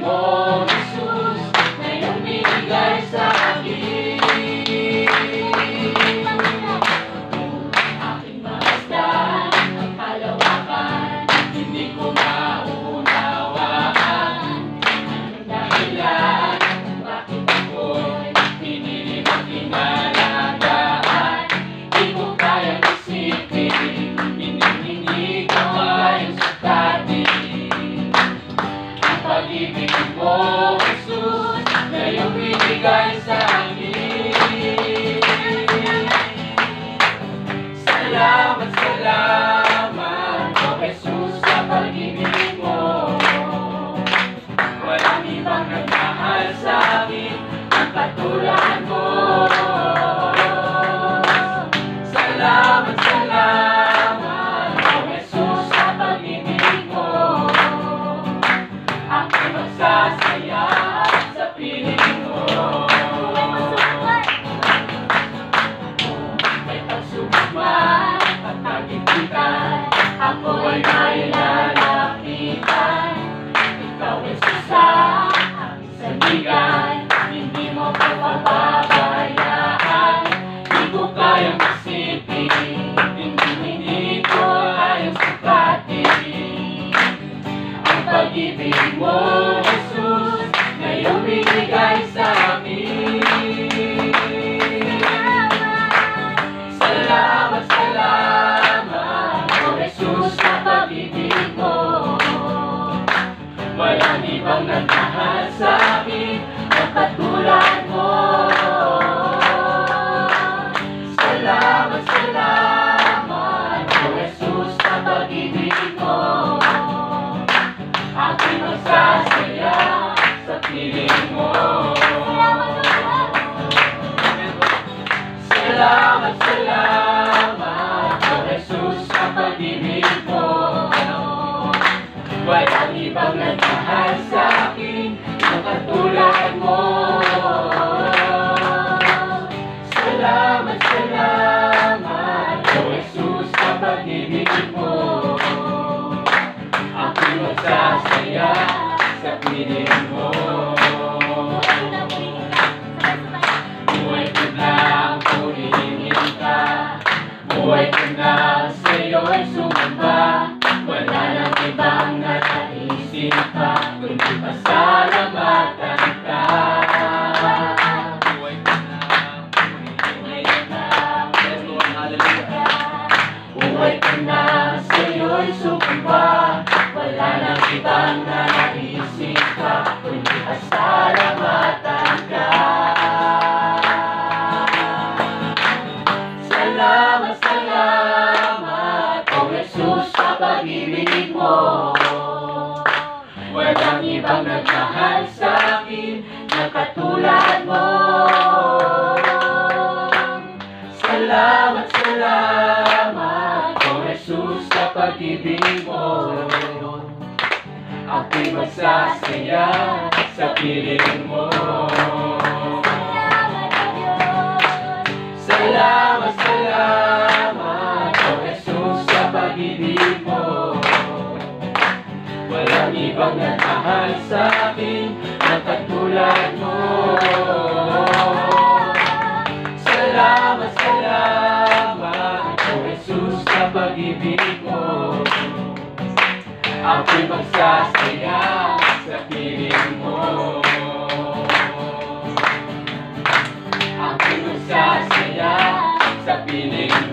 mo, Jesus, na iyong binigay sa akin. Aking masdan ang kalawakan, hindi ko maunawaan ang dahilan bakit ako'y pinili mong inalagaan. Di ko kayang isipin, hindi ko kayang sukatin ang pag-ibig mo, Jesus, na iyong binigay sa akin. Salamat, salamat, O Jesus, sa pag-ibig mo. Walang ibang nagmahal sa akin ang katulad mo. Salamat, salamat, O Jesus, sa pag-ibig mo. Ako'y magsasaya sa piling mo. May pagsubok man at kagipitan, ako ay nailalapitan. Ikaw ay susa, aking sandigan, hindi mo ko pababayaan. Di ko kayang isipin, hindi ko kayang sukatin ang pag-ibig mo, Jesus, na iyong binigay sa amin. Salamat, salamat, O Jesus, sa pag-ibig mo. Walang ibang nagmahal sa akin ang katulad mo. Salamat, salamat, O Jesus, sa pag-ibig mo. Ako'y magsasaya sa piling mo. Salamat, salamat, O Jesus, sa pag-ibig mo. Walang ibang nagmahal sa akin ang katulad mo. Salamat, salamat, O Jesus, sa pag-ibig mo. Ako'y magsasaya sa piling mo. Buhay ko na ang purihin ka, buhay ko na sa'yo'y sumamba. Wala nang ibang nanaisip pa, kundi pasalamatan ka. Buhay ko na ang purihin ka, buhay ko na sa'yo'y sumamba. Wala nang ibang nanaisip pa, kundi pasalamatan ka. Salamat, salamat, O Jesus, sa pag-ibig mo. Walang ibang nagmahal sa akin na katulad mo. Salamat, salamat, O Jesus, sa pag-ibig mo. Ako'y magsasaya sa piling mo. Salamat, salamat, O Jesus, sa pag-ibig mo. Walang ibang nagmahal sa akin ang katulad mo. Salamat, salamat, O Jesus, sa pag-ibig mo. Ako'y magsasaya sa piling mo. Ako'y magsasaya sa piling mo.